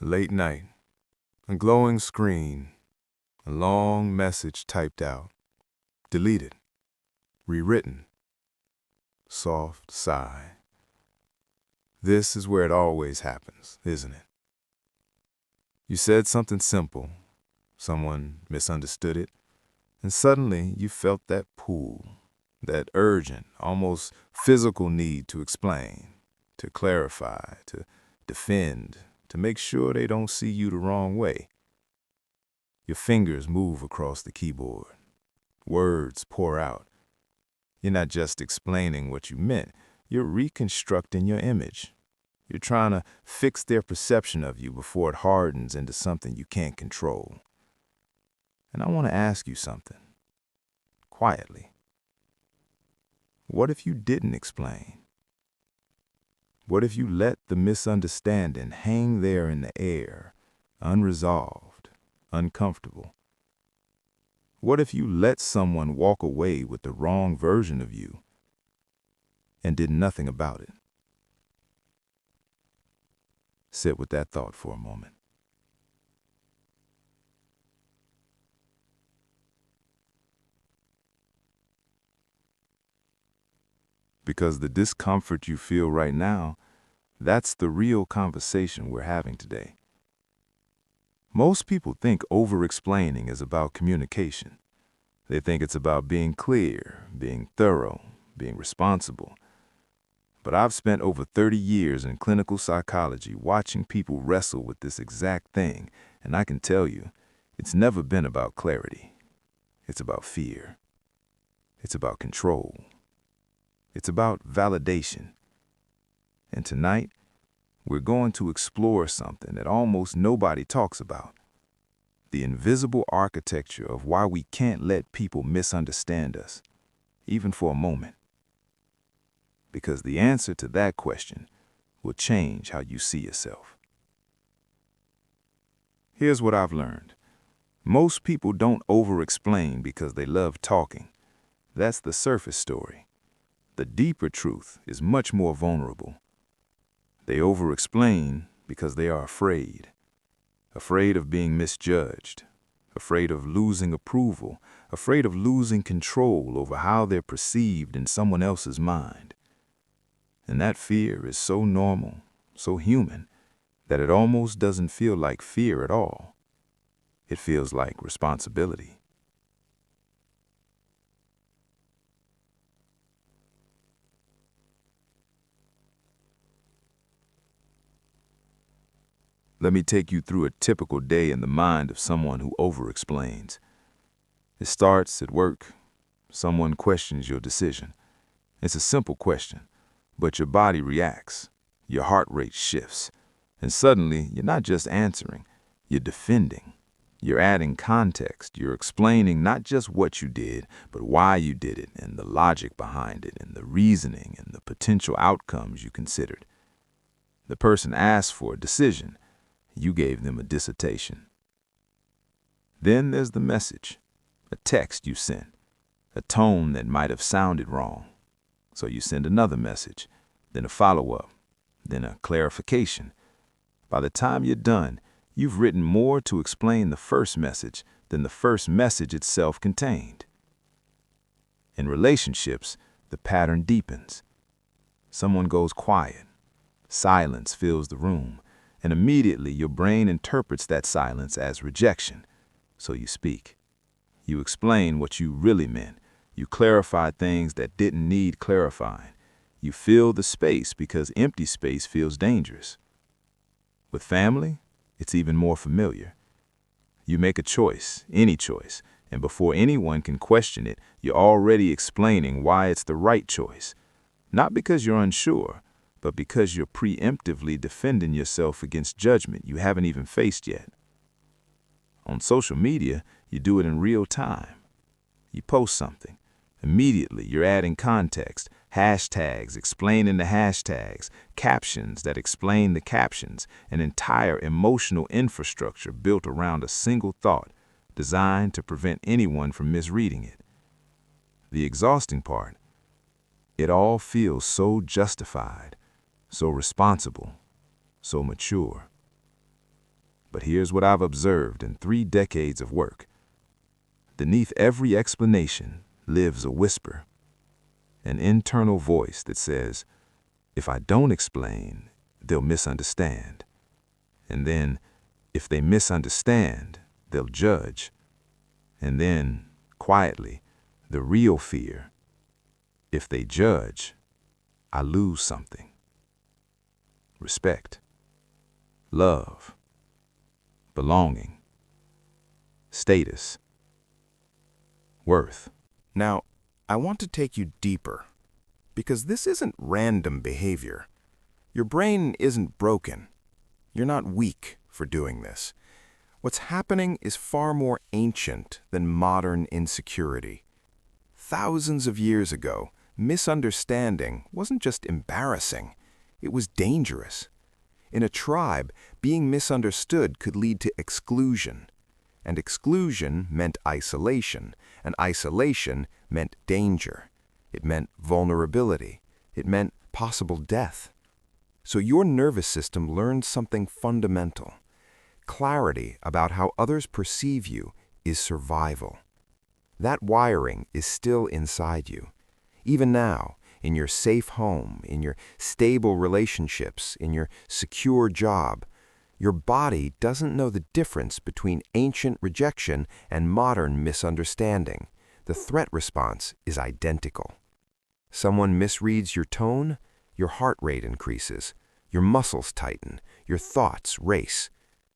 Late night, a glowing screen, a long message typed out, deleted, rewritten, soft sigh. This is where it always happens, isn't it? You said something simple, someone misunderstood it, and suddenly you felt that pull, that urgent, almost physical need to explain, to clarify, to defend, to make sure they don't see you the wrong way. Your fingers move across the keyboard. Words pour out. You're not just explaining what you meant, you're reconstructing your image. You're trying to fix their perception of you before it hardens into something you can't control. And I want to ask you something, quietly. What if you didn't explain? What if you let the misunderstanding hang there in the air, unresolved, uncomfortable? What if you let someone walk away with the wrong version of you and did nothing about it? Sit with that thought for a moment. Because the discomfort you feel right now, that's the real conversation we're having today. Most people think over-explaining is about communication. They think it's about being clear, being thorough, being responsible. But I've spent over 30 years in clinical psychology watching people wrestle with this exact thing, and I can tell you, it's never been about clarity. It's about fear. It's about control. It's about validation. And tonight, we're going to explore something that almost nobody talks about. The invisible architecture of why we can't let people misunderstand us, even for a moment. Because the answer to that question will change how you see yourself. Here's what I've learned. Most people don't over-explain because they love talking. That's the surface story. The deeper truth is much more vulnerable. They over-explain because they are afraid. Afraid of being misjudged. Afraid of losing approval. Afraid of losing control over how they're perceived in someone else's mind. And that fear is so normal, so human, that it almost doesn't feel like fear at all. It feels like responsibility. Let me take you through a typical day in the mind of someone who over-explains. It starts at work. Someone questions your decision. It's a simple question, but your body reacts. Your heart rate shifts. And suddenly, you're not just answering, you're defending. You're adding context. You're explaining not just what you did, but why you did it, and the logic behind it, and the reasoning, and the potential outcomes you considered. The person asked for a decision. You gave them a dissertation. Then there's the message, a text you sent, a tone that might have sounded wrong. So you send another message, then a follow-up, then a clarification. By the time you're done, you've written more to explain the first message than the first message itself contained. In relationships, the pattern deepens. Someone goes quiet. Silence fills the room. And immediately your brain interprets that silence as rejection. So you speak. You explain what you really meant. You clarify things that didn't need clarifying. You fill the space because empty space feels dangerous. With family, it's even more familiar. You make a choice, any choice, and before anyone can question it, you're already explaining why it's the right choice. Not because you're unsure, but because you're preemptively defending yourself against judgment you haven't even faced yet. On social media, you do it in real time. You post something. Immediately, you're adding context, hashtags explaining the hashtags, captions that explain the captions, an entire emotional infrastructure built around a single thought, designed to prevent anyone from misreading it. The exhausting part, it all feels so justified, so responsible, so mature. But here's what I've observed in 3 decades of work. Beneath every explanation lives a whisper, an internal voice that says, if I don't explain, they'll misunderstand. And then, if they misunderstand, they'll judge. And then, quietly, the real fear, if they judge, I lose something. Respect, love, belonging, status, worth. Now, I want to take you deeper, because this isn't random behavior. Your brain isn't broken. You're not weak for doing this. What's happening is far more ancient than modern insecurity. Thousands of years ago, misunderstanding wasn't just embarrassing, it was dangerous. In a tribe, being misunderstood could lead to exclusion. And exclusion meant isolation, and isolation meant danger. It meant vulnerability. It meant possible death. So your nervous system learned something fundamental. Clarity about how others perceive you is survival. That wiring is still inside you. Even now, in your safe home, in your stable relationships, in your secure job, your body doesn't know the difference between ancient rejection and modern misunderstanding. The threat response is identical. Someone misreads your tone, your heart rate increases, your muscles tighten, your thoughts race.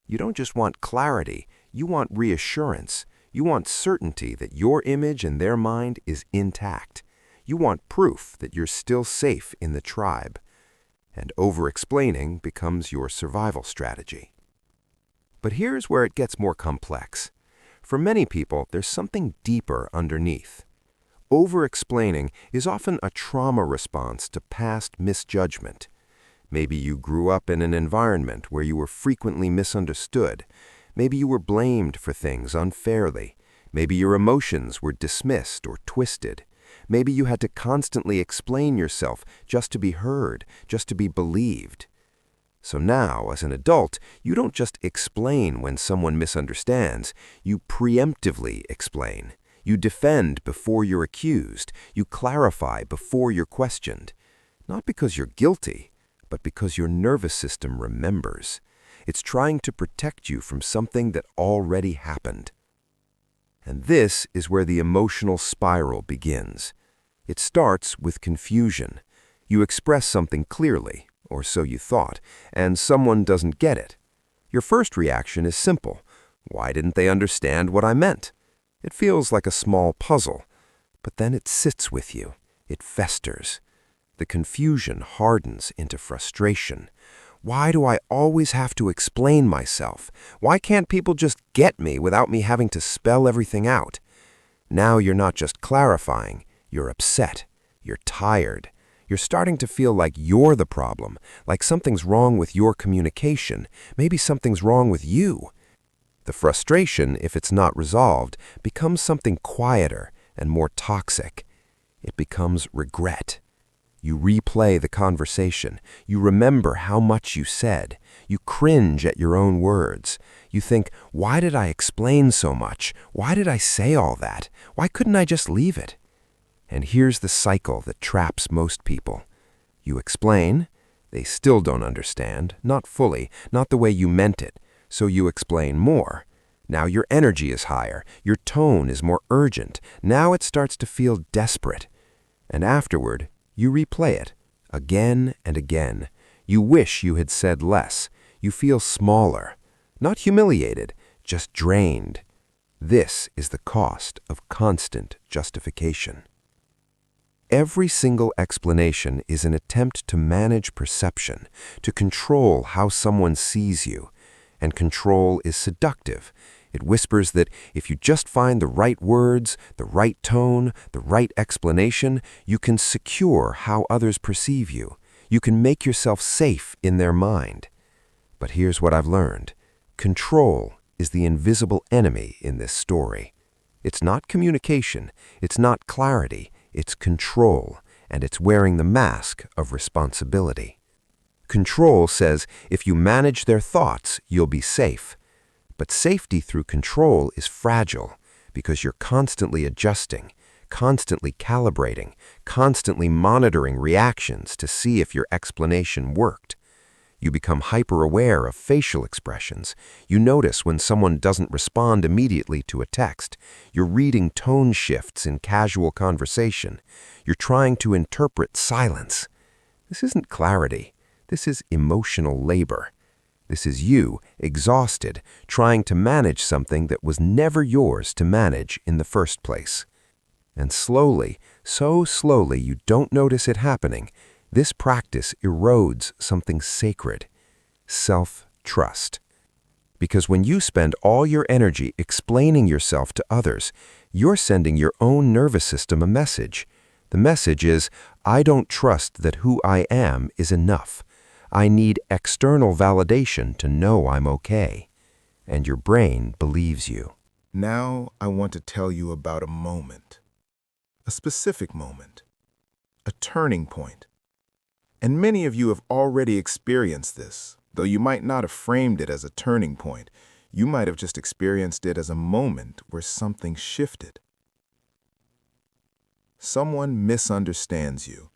You don't just want clarity, you want reassurance. You want certainty that your image in their mind is intact. You want proof that you're still safe in the tribe. And over-explaining becomes your survival strategy. But here's where it gets more complex. For many people, there's something deeper underneath. Over-explaining is often a trauma response to past misjudgment. Maybe you grew up in an environment where you were frequently misunderstood. Maybe you were blamed for things unfairly. Maybe your emotions were dismissed or twisted. Maybe you had to constantly explain yourself just to be heard, just to be believed. So now, as an adult, you don't just explain when someone misunderstands. You preemptively explain. You defend before you're accused. You clarify before you're questioned. Not because you're guilty, but because your nervous system remembers. It's trying to protect you from something that already happened. And this is where the emotional spiral begins. It starts with confusion. You express something clearly, or so you thought, and someone doesn't get it. Your first reaction is simple. Why didn't they understand what I meant? It feels like a small puzzle, but then it sits with you. It festers. The confusion hardens into frustration. Why do I always have to explain myself? Why can't people just get me without me having to spell everything out? Now you're not just clarifying, you're upset, you're tired. You're starting to feel like you're the problem, like something's wrong with your communication, maybe something's wrong with you. The frustration, if it's not resolved, becomes something quieter and more toxic. It becomes regret. You replay the conversation. You remember how much you said. You cringe at your own words. You think, why did I explain so much? Why did I say all that? Why couldn't I just leave it? And here's the cycle that traps most people. You explain. They still don't understand, not fully, not the way you meant it. So you explain more. Now your energy is higher. Your tone is more urgent. Now it starts to feel desperate. And afterward, you replay it, again and again. You wish you had said less. You feel smaller. Not humiliated, just drained. This is the cost of constant justification. Every single explanation is an attempt to manage perception, to control how someone sees you. And control is seductive. It whispers that if you just find the right words, the right tone, the right explanation, you can secure how others perceive you. You can make yourself safe in their mind. But here's what I've learned. Control is the invisible enemy in this story. It's not communication. It's not clarity. It's control, and it's wearing the mask of responsibility. Control says if you manage their thoughts, you'll be safe. But safety through control is fragile because you're constantly adjusting, constantly calibrating, constantly monitoring reactions to see if your explanation worked. You become hyper-aware of facial expressions. You notice when someone doesn't respond immediately to a text. You're reading tone shifts in casual conversation. You're trying to interpret silence. This isn't clarity. This is emotional labor. This is you, exhausted, trying to manage something that was never yours to manage in the first place. And slowly, so slowly you don't notice it happening, this practice erodes something sacred: self-trust. Because when you spend all your energy explaining yourself to others, you're sending your own nervous system a message. The message is, I don't trust that who I am is enough. I need external validation to know I'm okay. And your brain believes you. Now I want to tell you about a moment, a specific moment, a turning point. And many of you have already experienced this, though you might not have framed it as a turning point. You might have just experienced it as a moment where something shifted. Someone misunderstands you.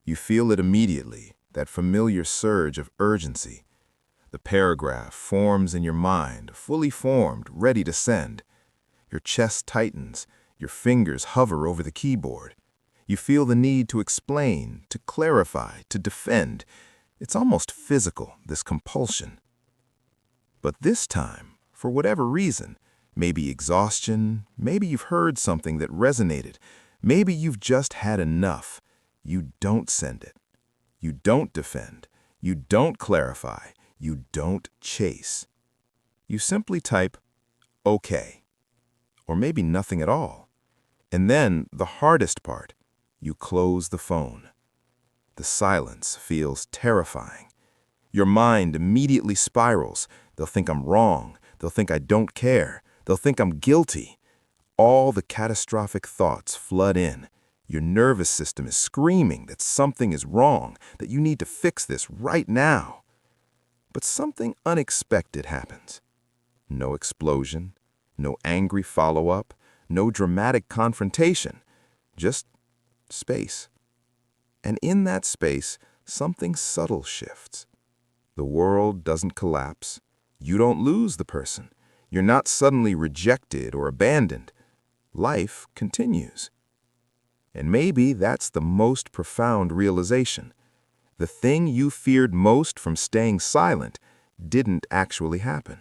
You feel it immediately, that familiar surge of urgency. The paragraph forms in your mind, fully formed, ready to send. Your chest tightens, your fingers hover over the keyboard. You feel the need to explain, to clarify, to defend. It's almost physical, this compulsion. But this time, for whatever reason, maybe exhaustion, maybe you've heard something that resonated, maybe you've just had enough, you don't send it. You don't defend. You don't clarify. You don't chase. You simply type, okay, or maybe nothing at all. And then, the hardest part, you close the phone. The silence feels terrifying. Your mind immediately spirals. They'll think I'm wrong. They'll think I don't care. They'll think I'm guilty. All the catastrophic thoughts flood in. Your nervous system is screaming that something is wrong, that you need to fix this right now. But something unexpected happens. No explosion, no angry follow-up, no dramatic confrontation, just space. And in that space, something subtle shifts. The world doesn't collapse. You don't lose the person. You're not suddenly rejected or abandoned. Life continues. And maybe that's the most profound realization. The thing you feared most from staying silent didn't actually happen.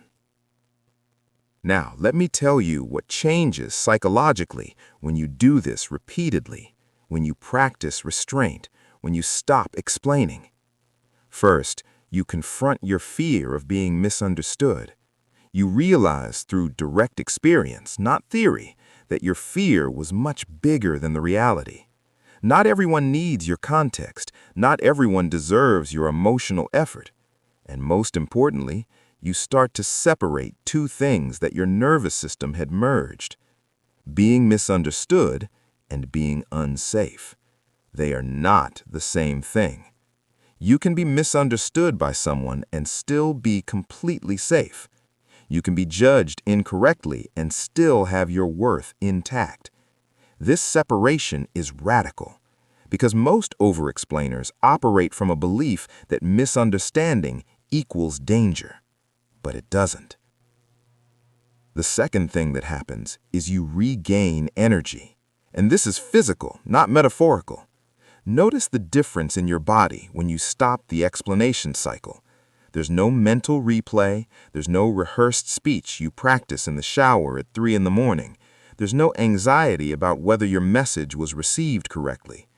Now, let me tell you what changes psychologically when you do this repeatedly, when you practice restraint, when you stop explaining. First, you confront your fear of being misunderstood. You realize through direct experience, not theory, that your fear was much bigger than the reality. Not everyone needs your context. Not everyone deserves your emotional effort. And most importantly, you start to separate two things that your nervous system had merged: being misunderstood and being unsafe. They are not the same thing. You can be misunderstood by someone and still be completely safe. You can be judged incorrectly and still have your worth intact. This separation is radical, because most over-explainers operate from a belief that misunderstanding equals danger, but it doesn't. The second thing that happens is you regain energy, and this is physical, not metaphorical. Notice the difference in your body when you stop the explanation cycle. There's no mental replay. There's no rehearsed speech you practice in the shower at 3 in the morning. There's no anxiety about whether your message was received correctly.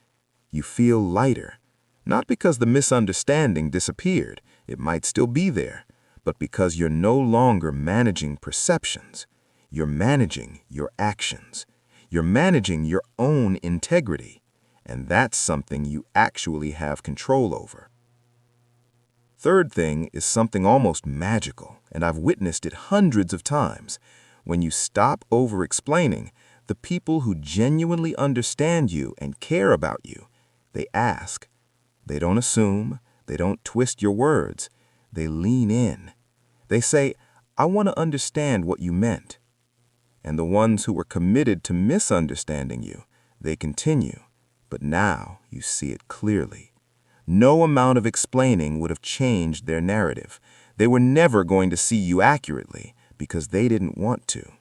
You feel lighter, not because the misunderstanding disappeared. It might still be there, but because you're no longer managing perceptions. You're managing your actions. You're managing your own integrity, and that's something you actually have control over. Third thing is something almost magical, and I've witnessed it hundreds of times. When you stop over-explaining, the people who genuinely understand you and care about you, they ask. They don't assume. They don't twist your words. They lean in. They say, I want to understand what you meant. And the ones who were committed to misunderstanding you, they continue, but now you see it clearly. No amount of explaining would have changed their narrative. They were never going to see you accurately because they didn't want to.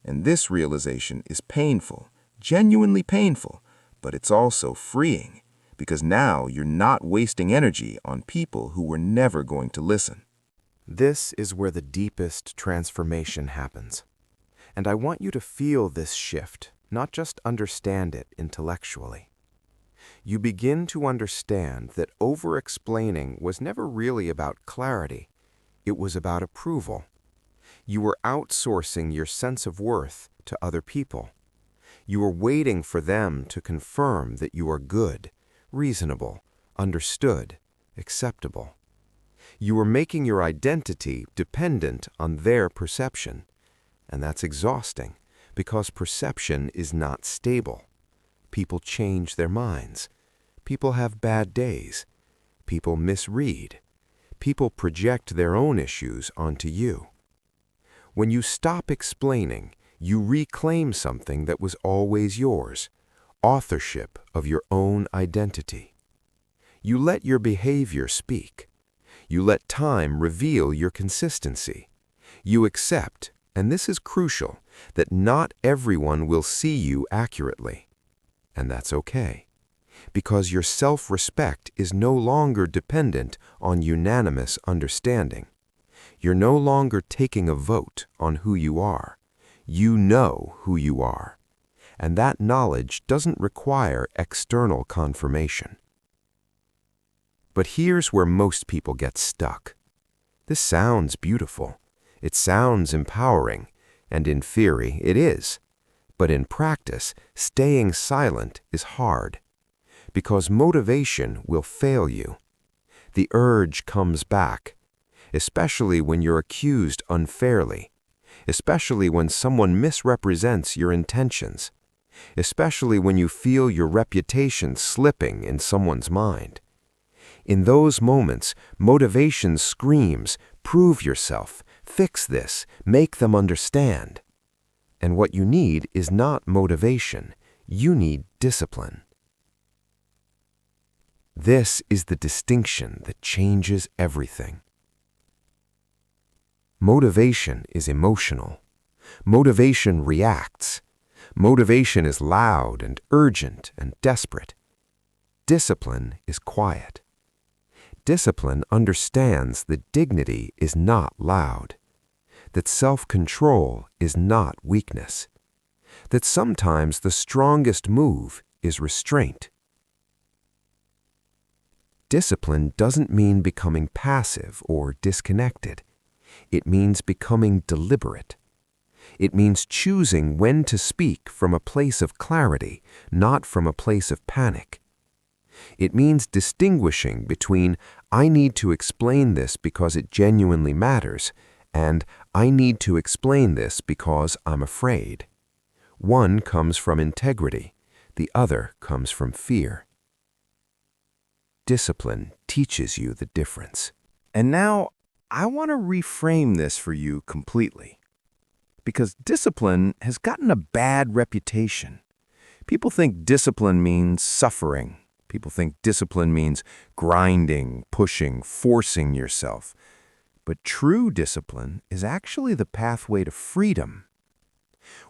And this realization is painful, genuinely painful, but it's also freeing because now you're not wasting energy on people who were never going to listen. This is where the deepest transformation happens. And I want you to feel this shift, not just understand it intellectually. You begin to understand that over-explaining was never really about clarity. It was about approval. You were outsourcing your sense of worth to other people. You were waiting for them to confirm that you are good, reasonable, understood, acceptable. You were making your identity dependent on their perception. And that's exhausting, because perception is not stable. People change their minds. People have bad days. People misread. People project their own issues onto you. When you stop explaining, you reclaim something that was always yours, authorship of your own identity. You let your behavior speak. You let time reveal your consistency. You accept, and this is crucial, that not everyone will see you accurately. And that's okay, because your self-respect is no longer dependent on unanimous understanding. You're no longer taking a vote on who you are. You know who you are. And that knowledge doesn't require external confirmation. But here's where most people get stuck. This sounds beautiful. It sounds empowering, and in theory it is. But in practice, staying silent is hard, because motivation will fail you. The urge comes back, especially when you're accused unfairly, especially when someone misrepresents your intentions, especially when you feel your reputation slipping in someone's mind. In those moments, motivation screams, "Prove yourself, fix this, make them understand." And what you need is not motivation, you need discipline. This is the distinction that changes everything. Motivation is emotional. Motivation reacts. Motivation is loud and urgent and desperate. Discipline is quiet. Discipline understands that dignity is not loud, that self-control is not weakness, that sometimes the strongest move is restraint. Discipline doesn't mean becoming passive or disconnected. It means becoming deliberate. It means choosing when to speak from a place of clarity, not from a place of panic. It means distinguishing between "I need to explain this because it genuinely matters" and "I need to explain this because I'm afraid." One comes from integrity, the other comes from fear. Discipline teaches you the difference. And now, I want to reframe this for you completely. Because discipline has gotten a bad reputation. People think discipline means suffering. People think discipline means grinding, pushing, forcing yourself. But true discipline is actually the pathway to freedom.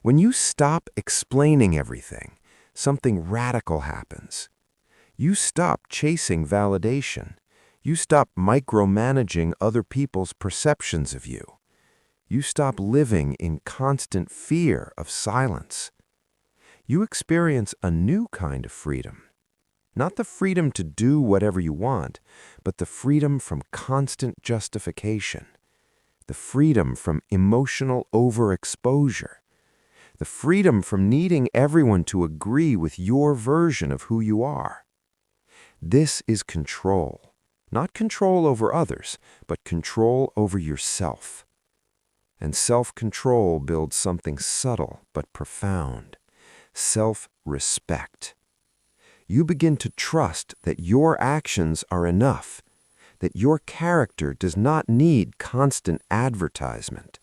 When you stop explaining everything, something radical happens. You stop chasing validation. You stop micromanaging other people's perceptions of you. You stop living in constant fear of silence. You experience a new kind of freedom. Not the freedom to do whatever you want, but the freedom from constant justification. The freedom from emotional overexposure. The freedom from needing everyone to agree with your version of who you are. This is control. Not control over others, but control over yourself. And self-control builds something subtle but profound. Self-respect. You begin to trust that your actions are enough, that your character does not need constant advertisement,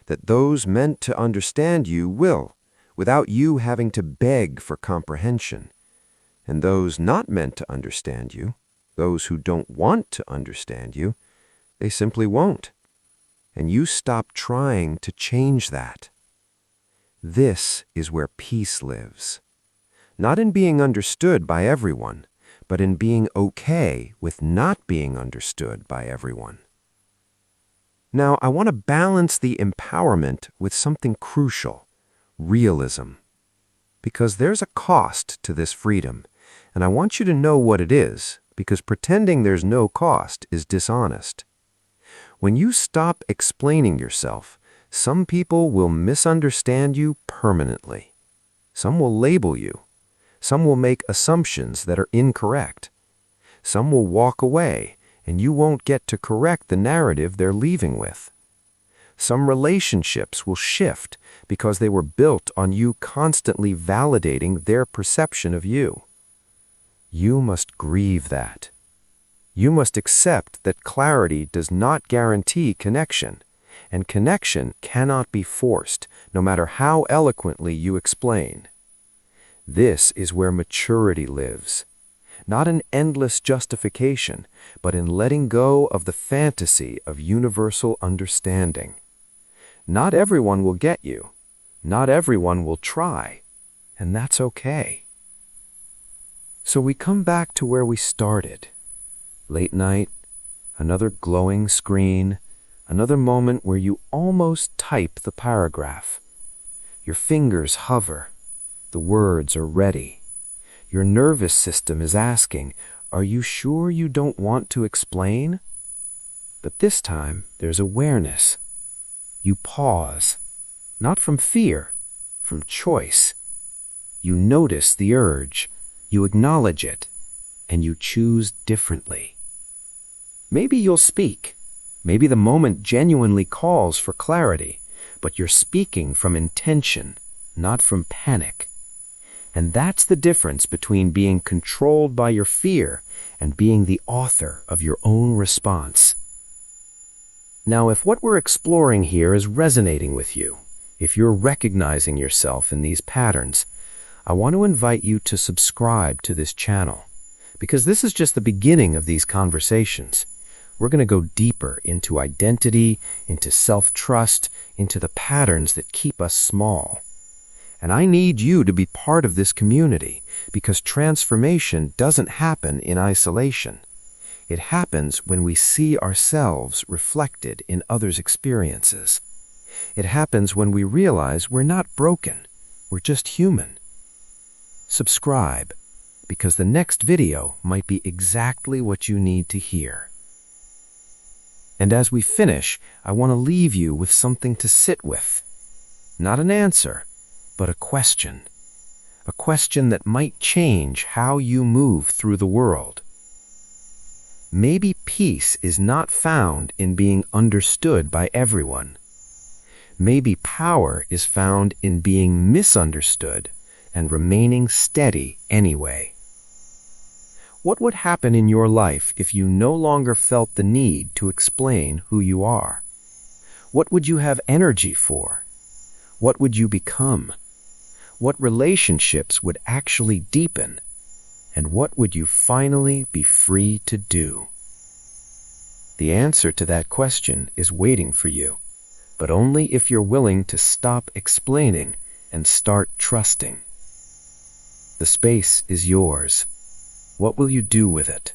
that those meant to understand you will, without you having to beg for comprehension, and those not meant to understand you, those who don't want to understand you, they simply won't. And you stop trying to change that. This is where peace lives. Not in being understood by everyone, but in being okay with not being understood by everyone. Now, I want to balance the empowerment with something crucial, realism. Because there's a cost to this freedom, and I want you to know what it is, because pretending there's no cost is dishonest. When you stop explaining yourself, some people will misunderstand you permanently. Some will label you. Some will make assumptions that are incorrect. Some will walk away, and you won't get to correct the narrative they're leaving with. Some relationships will shift because they were built on you constantly validating their perception of you. You must grieve that. You must accept that clarity does not guarantee connection, and connection cannot be forced, no matter how eloquently you explain. This is where maturity lives. Not in endless justification, but in letting go of the fantasy of universal understanding. Not everyone will get you. Not everyone will try. And that's okay. So we come back to where we started. Late night, another glowing screen, another moment where you almost type the paragraph. Your fingers hover. The words are ready. Your nervous system is asking, "Are you sure you don't want to explain?" But this time, there's awareness. You pause, not from fear, from choice. You notice the urge, you acknowledge it, and you choose differently. Maybe you'll speak. Maybe the moment genuinely calls for clarity, but you're speaking from intention, not from panic. And that's the difference between being controlled by your fear and being the author of your own response. Now, if what we're exploring here is resonating with you, if you're recognizing yourself in these patterns, I want to invite you to subscribe to this channel, because this is just the beginning of these conversations. We're going to go deeper into identity, into self-trust, into the patterns that keep us small. And I need you to be part of this community, because transformation doesn't happen in isolation. It happens when we see ourselves reflected in others' experiences. It happens when we realize we're not broken, we're just human. Subscribe, because the next video might be exactly what you need to hear. And as we finish, I want to leave you with something to sit with. Not an answer, but a question. A question that might change how you move through the world. Maybe peace is not found in being understood by everyone. Maybe power is found in being misunderstood and remaining steady anyway. What would happen in your life if you no longer felt the need to explain who you are? What would you have energy for? What would you become? What relationships would actually deepen? And what would you finally be free to do? The answer to that question is waiting for you, but only if you're willing to stop explaining and start trusting. The space is yours. What will you do with it?